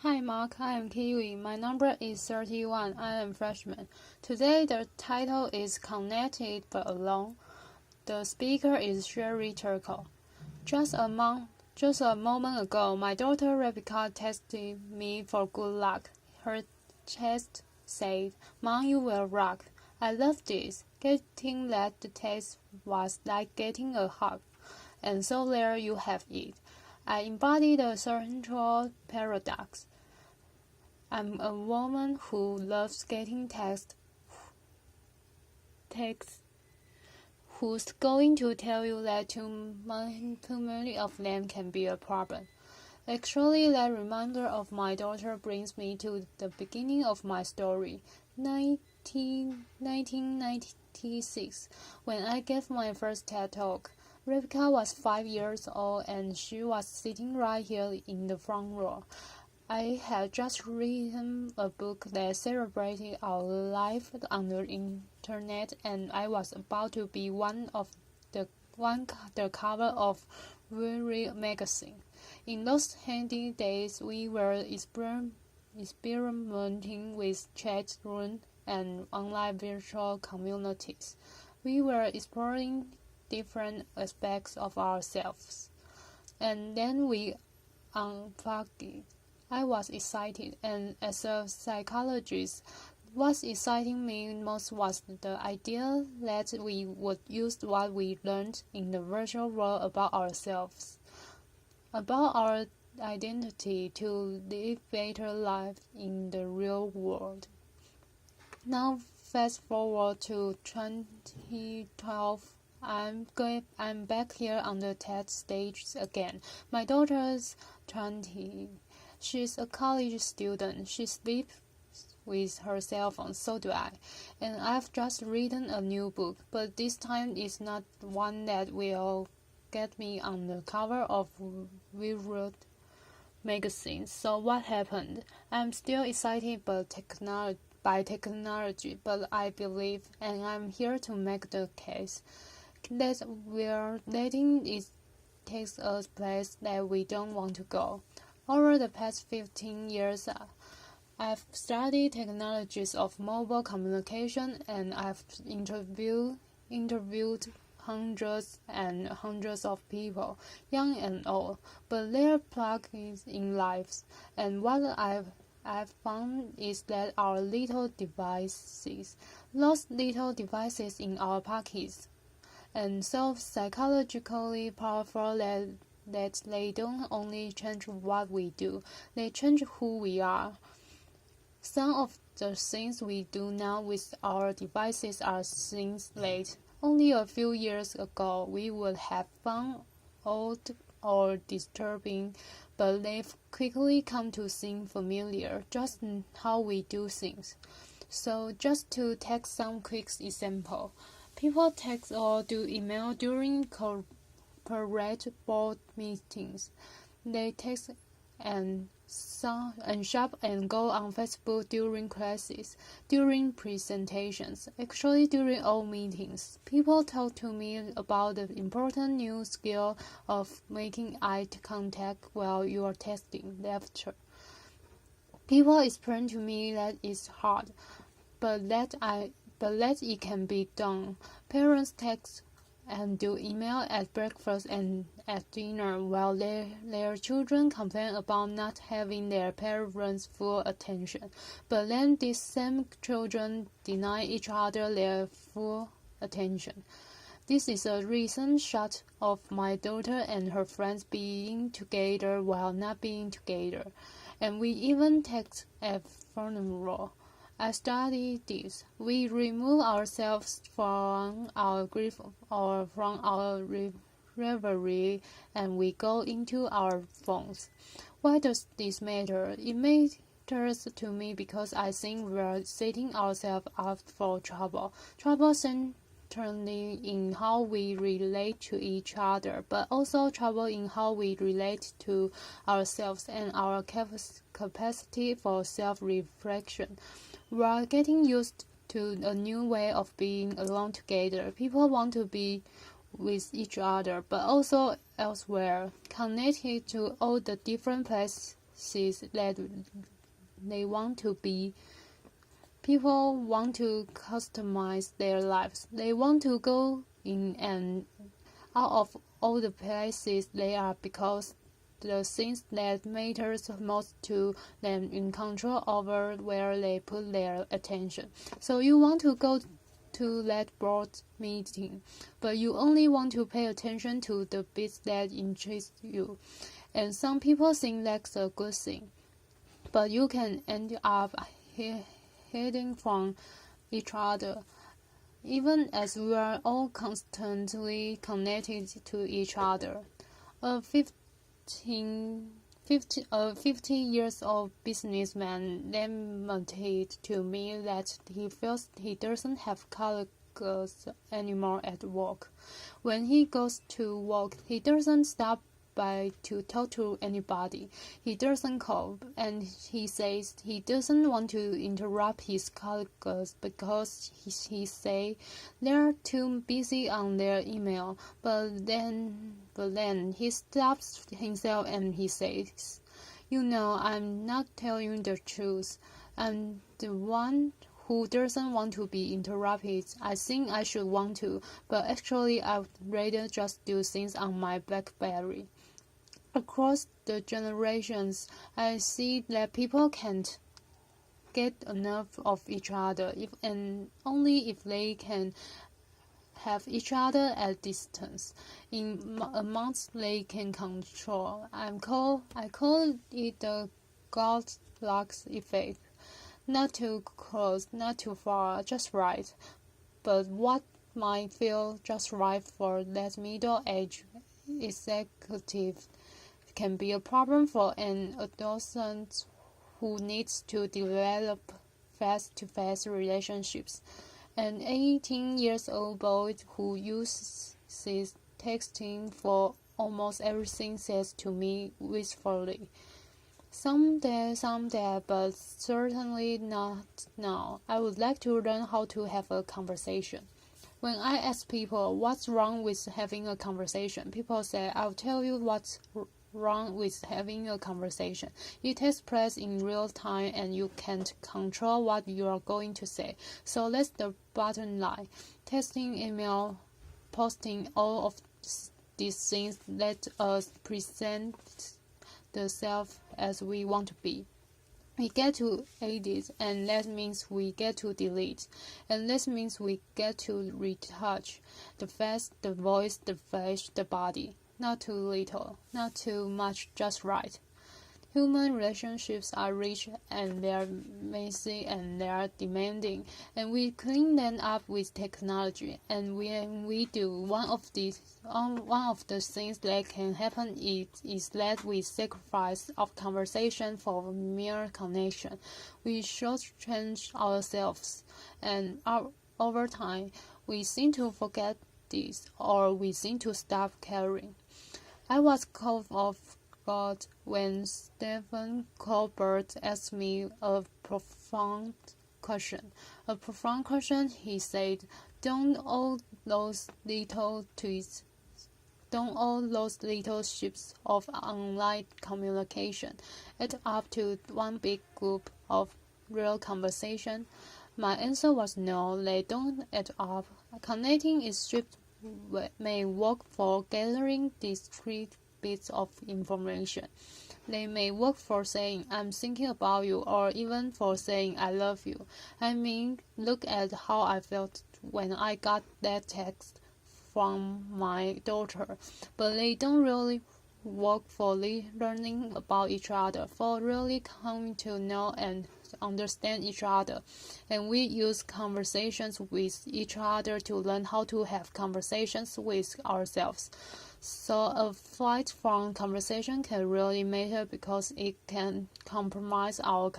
Hi Mark, I am Kiwi. My number is 31. I am freshman. Today the title is Connected but Alone. The speaker is Sherry Turkle. Just a moment ago, my daughter Rebecca texted me for good luck. Her text said, "Mom, you will rock." I love this. Getting that text was like getting a hug. And so there you have it. I embody the central paradox. I'm a woman who loves getting texts who's going to tell you that too many of them can be a problem. Actually, that reminder of my daughter brings me to the beginning of my story, 1996, when I gave my first TED Talk. Rebecca was 5 years old and she was sitting right here in the front row. I had just written a book that celebrated our life on the internet, and I was about to be the cover of Very magazine. In those handy days, we were experimenting with chat rooms and online virtual communities. We were exploring different aspects of ourselves, and then we unplugged it. I was excited, and as a psychologist, what excited me most was the idea that we would use what we learned in the virtual world about ourselves, about our identity, to live better lives in the real world. Now, fast forward to 2012. I'm back here on the TED stage again. My daughter's 20. She's a college student. She sleeps with her cell phone, so do I. And I've just written a new book, but this time it's not one that will get me on the cover of Viral magazine. So what happened? I'm still excited by technology, but I believe, and I'm here to make the case, that we're letting it take us a place that we don't want to go. Over the past 15 years, I've studied technologies of mobile communication, and I've interviewed hundreds and hundreds of people, young and old, but their plug-ins in lives. And what I've found is that our those little devices in our pockets, and so psychologically powerful that they don't only change what we do, they change who we are. Some of the things we do now with our devices are things that only a few years ago we would have found odd or disturbing, but they've quickly come to seem familiar, just how we do things. So just to take some quick example, people text or do email during corporate board meetings. They text and shop and go on Facebook during classes, during presentations, actually during all meetings. People talk to me about the important new skill of making eye contact while you are texting laughter. People explain to me that it's hard, but that it can be done. Parents text and do email at breakfast and at dinner while their children complain about not having their parents' full attention. But then these same children deny each other their full attention. This is a recent shot of my daughter and her friends being together while not being together. And we even text at funeral. I studied this. We remove ourselves from our grief or from our reverie, and we go into our phones. Why does this matter? It matters to me because I think we're setting ourselves up for trouble. Trouble certainly in how we relate to each other, but also trouble in how we relate to ourselves and our capacity for self-reflection. We are getting used to a new way of being alone together. People want to be with each other, but also elsewhere, connected to all the different places places that they want to be. People want to customize their lives. They want to go in and out of all the places they are because the things that matters most to them in control over where they put their attention. So you want to go to that board meeting, but you only want to pay attention to the bits that interest you. And some people think that's a good thing, but you can end up hiding from each other. Even as we are all constantly connected to each other. A 50 years old businessman lamented to me that he feels he doesn't have colleagues anymore at work. When he goes to work, he doesn't stop by to talk to anybody. He doesn't call, and he says he doesn't want to interrupt his colleagues because he say they're too busy on their email. But then he stops himself and he says, "You know, I'm not telling the truth. I'm the one who doesn't want to be interrupted. I think I should want to, but actually I'd rather just do things on my BlackBerry." Across the generations, I see that people can't get enough of each other and only if they can have each other at distance in amounts they can control. I call it the Goldilocks effect. Not too close, not too far, just right. But what might feel just right for that middle-aged executive can be a problem for an adolescent who needs to develop face-to-face relationships. An 18-year-old boy who uses texting for almost everything says to me wistfully, someday, but certainly not now. I would like to learn how to have a conversation." When I ask people what's wrong with having a conversation, people say, "I'll tell you what's wrong with having a conversation. It takes place in real time and you can't control what you are going to say. So that's the bottom line. Texting, email, posting, all of these things let us present the self as we want to be. We get to edit, and that means we get to delete, and that means we get to retouch the face, the voice, the flesh, the body. Not too little, not too much, just right. Human relationships are rich and they're messy and they're demanding, and we clean them up with technology. And when we do, one of the things that can happen is that we sacrifice our conversation for mere connection. We shortchange ourselves, and over time, we seem to forget this, or we seem to stop caring. I was caught off guard when Stephen Colbert asked me a profound question. He said, Don't all those little tweets, don't all those little ships of online communication add up to one big group of real conversation?" My answer was no, they don't add up. Connecting is stripped may work for gathering discrete bits of information. They may work for saying, "I'm thinking about you," or even for saying, "I love you." I mean, look at how I felt when I got that text from my daughter. But they don't really work for learning about each other, for really coming to know and understand each other. And we use conversations with each other to learn how to have conversations with ourselves. So a flight from conversation can really matter because it can compromise our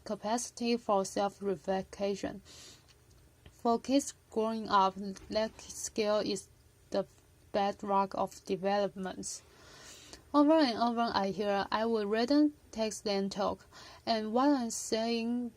capacity for self-reflection. For kids growing up, that skill is the bedrock of development. Over and over I hear, "I would rather text than talk," and what I'm seeing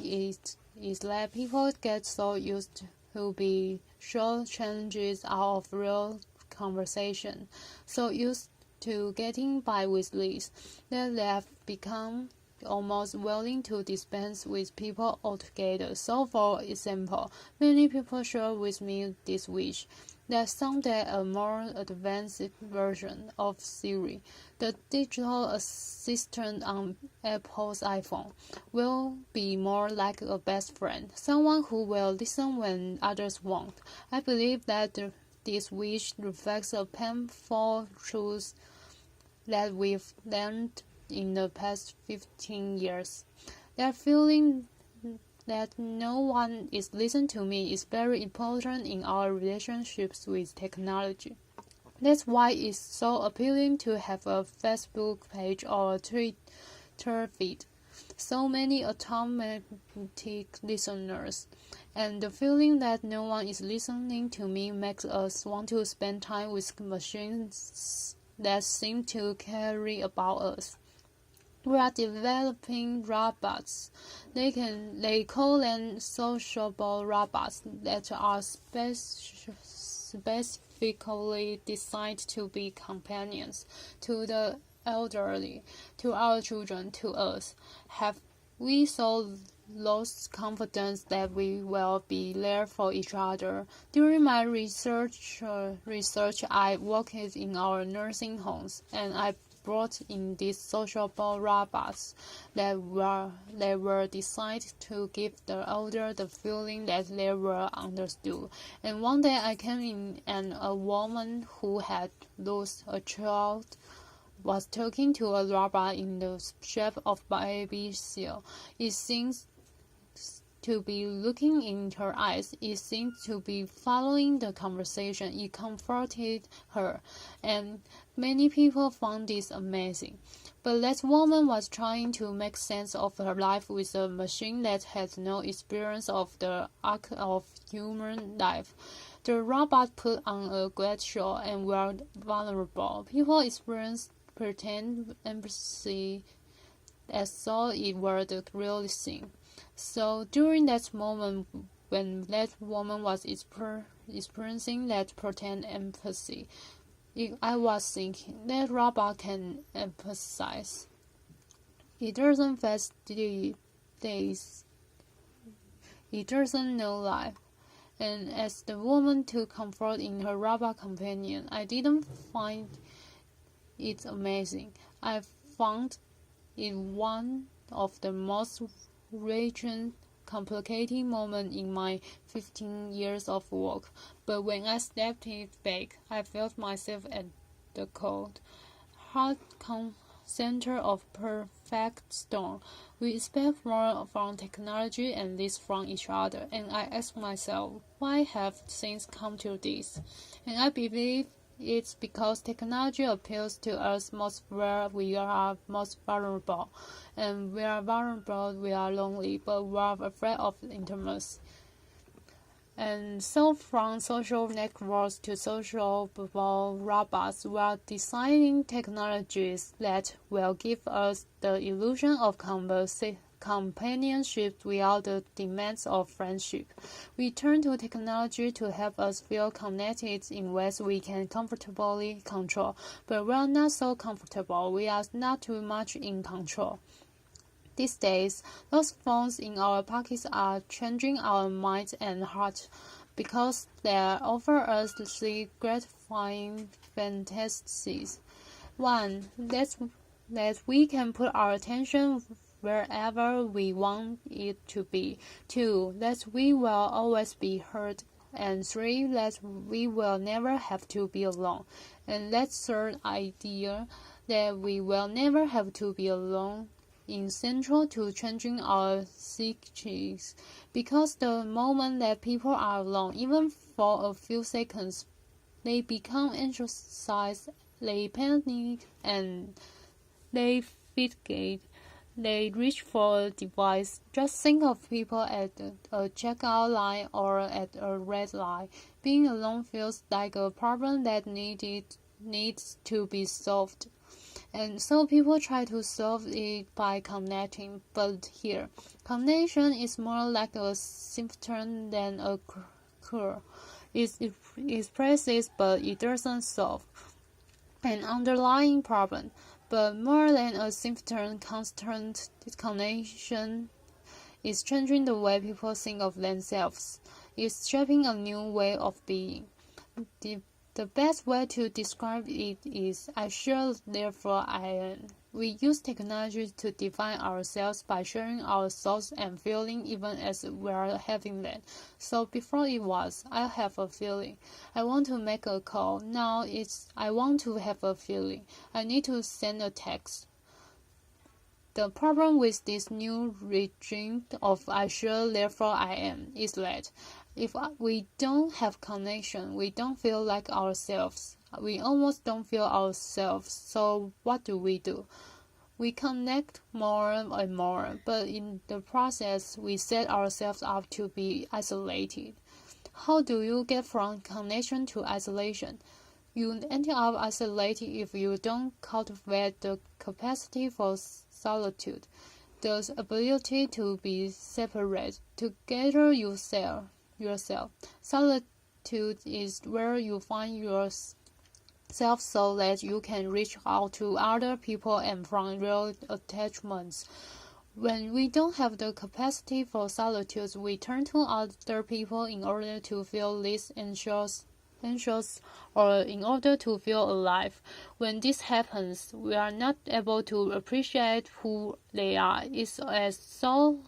is that people get so used to be short changes out of real conversation, so used to getting by with this, that they have become almost willing to dispense with people altogether. So, for example, many people share with me this wish that someday a more advanced version of Siri, the digital assistant on Apple's iPhone, will be more like a best friend, someone who will listen when others won't. I believe that this wish reflects a painful truth that we've learned in the past 15 years. That feeling that no one is listening to me is very important in our relationships with technology. That's why it's so appealing to have a Facebook page or a Twitter feed. So many automatic listeners. And the feeling that no one is listening to me makes us want to spend time with machines that seem to care about us. We are developing robots. They call them sociable robots that are specifically designed to be companions to the elderly, to our children, to us. Have we so lost confidence that we will be there for each other? During my research, I worked in our nursing homes, and I brought in these sociable robots that were designed to give the elder the feeling that they were understood. And one day I came in, and a woman who had lost a child was talking to a robot in the shape of baby seal. It seems to be looking in her eyes. It seemed to be following the conversation. It comforted her, and many people found this amazing. But that woman was trying to make sense of her life with a machine that had no experience of the arc of human life. The robot put on a great show and were vulnerable. People experienced pretend empathy as though it were the real thing. So during that moment, when that woman was experiencing that pretend empathy, I was thinking that robot can empathize. It doesn't face days. It doesn't know life. And as the woman took comfort in her robot companion, I didn't find it amazing. I found it one of the most raging, complicating moments in my 15 years of work. But when I stepped it back, I felt myself at the cold, hard center of perfect storm. We expect more from technology and less from each other, and I ask myself, why have things come to this? And I believe it's because technology appeals to us most where we are most vulnerable. And we are vulnerable, we are lonely, but we are afraid of intimacy. And so from social networks to social robots, we are designing technologies that will give us the illusion of companionship without the demands of friendship. We turn to technology to help us feel connected in ways we can comfortably control, but we are not so comfortable. We are not too much in control. These days, those phones in our pockets are changing our minds and hearts because they offer us the gratifying fantasies. One, that we can put our attention wherever we want it to be. Two, that we will always be heard. And three, that we will never have to be alone. And that third idea, that we will never have to be alone, is central to changing our psyches, because the moment that people are alone, even for a few seconds, they become anxious, they panic, and they fidget. They reach for a device. Just think of people at a checkout line or at a red light. Being alone feels like a problem that needs to be solved. And so people try to solve it by connecting. But here, connection is more like a symptom than a cure. It expresses, but it doesn't solve. an underlying problem, but more than a symptom, constant disconnection is changing the way people think of themselves. It's shaping a new way of being. The best way to describe it is I share, therefore I am. We use technology to define ourselves by sharing our thoughts and feelings even as we are having them. So before it was, I have a feeling. I want to make a call. Now it's I want to have a feeling. I need to send a text. The problem with this new regime of I share, therefore I am is that if we don't have connection, we don't feel like ourselves. We almost don't feel ourselves. So what do? We connect more and more, but in the process, we set ourselves up to be isolated. How do you get from connection to isolation? You end up isolated if you don't cultivate the capacity for solitude, the ability to be separate, to gather yourself. Solitude is where you find yourself so that you can reach out to other people and from real attachments. When we don't have the capacity for solitude, we turn to other people in order to feel less anxious or in order to feel alive. When this happens, we are not able to appreciate who they are. It's as so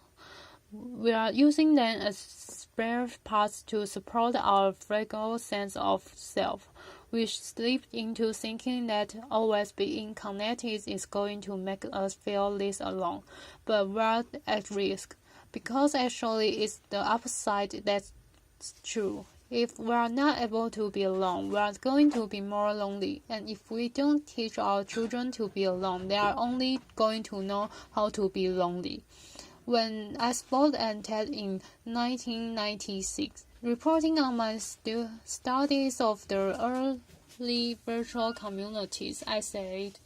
we are using them as spare parts to support our fragile sense of self. We slip into thinking that always being connected is going to make us feel less alone, but we're at risk, because actually it's the opposite that's true. If we are not able to be alone, we are going to be more lonely, and if we don't teach our children to be alone, they are only going to know how to be lonely. When I spoke at TED in 1996, reporting on my studies of the early virtual communities, I said,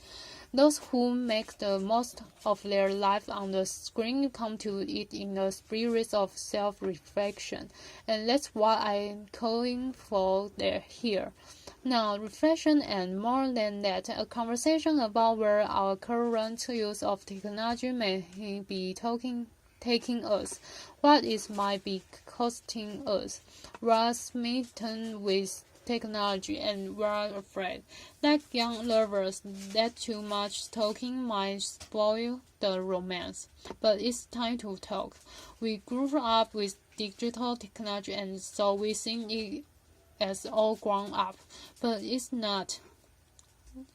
those who make the most of their life on the screen come to it in a spirit of self-reflection, and that's what I'm calling for here. Now, reflection and more than that, a conversation about where our current use of technology may be taking us, what it might be costing us. We're smitten with technology and we're afraid, like young lovers, that too much talking might spoil the romance. But it's time to talk. We grew up with digital technology and so we think it as all grown up, but it's not.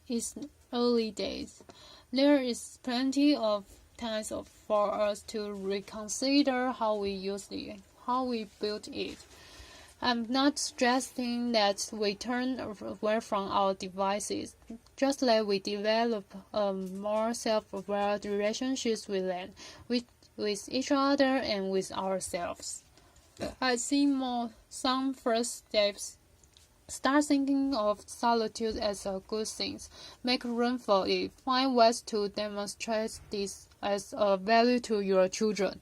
It's early days. There is plenty of time for us to reconsider how we use it, how we built it. I'm not suggesting that we turn away from our devices, just like we develop a more self-aware relationships with them, with each other and with ourselves. I see some first steps. Start thinking of solitude as a good thing. Make room for it. Find ways to demonstrate this as a value to your children.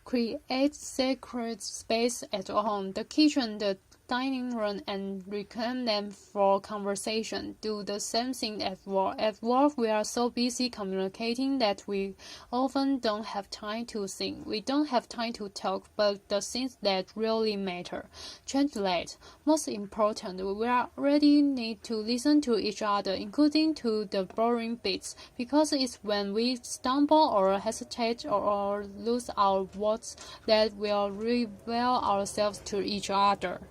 Create sacred space at home, the kitchen, the dining room, and reclaim them for conversation. Do the same thing at work. At work, we are so busy communicating that we often don't have time to think. We don't have time to talk, but the things that really matter. Translate. Most important, we already need to listen to each other, including to the boring bits, because it's when we stumble or hesitate or lose our words that we'll reveal ourselves to each other.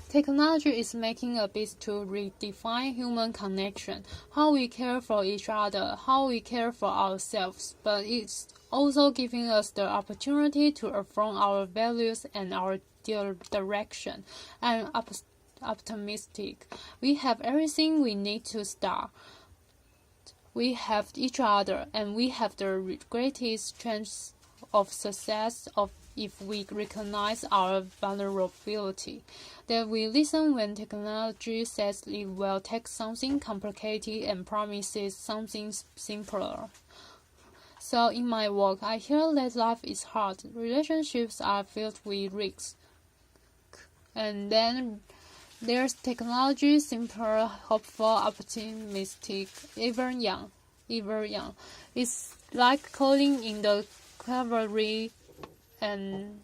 Technology is making a bid to redefine human connection, how we care for each other, how we care for ourselves, but it's also giving us the opportunity to affirm our values and our direction. I'm optimistic. We have everything we need to start. We have each other, and we have the greatest chance of success if we recognize our vulnerability, that we listen when technology says it will take something complicated and promises something simpler. So in my work, I hear that life is hard, relationships are filled with risks, and then There's technology, simple, hopeful, optimistic, even young. It's like calling in the cavalry and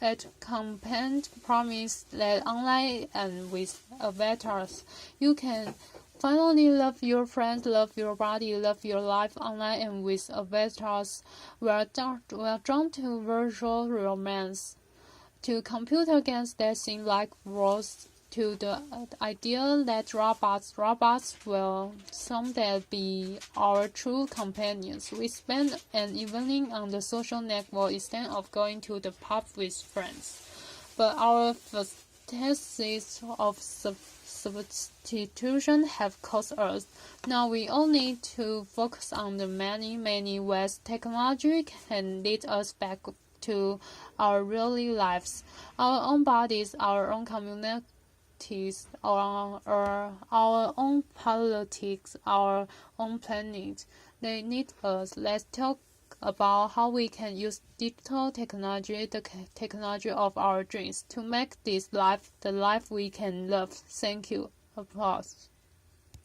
it contains promise that online and with avatars, you can finally love your friends, love your body, love your life online and with avatars. We're drawn to virtual romance, to computer games that seem like worlds, to the idea that robots will someday be our true companions. We spend an evening on the social network instead of going to the pub with friends. But our fantasies of substitution have cost us. Now we all need to focus on the many ways technology can lead us back to our real lives, our own bodies, our own communities, our own politics, our own planet. They need us. Let's talk about how we can use digital technology, the technology of our dreams, to make this life the life we can love. Thank you. Applause.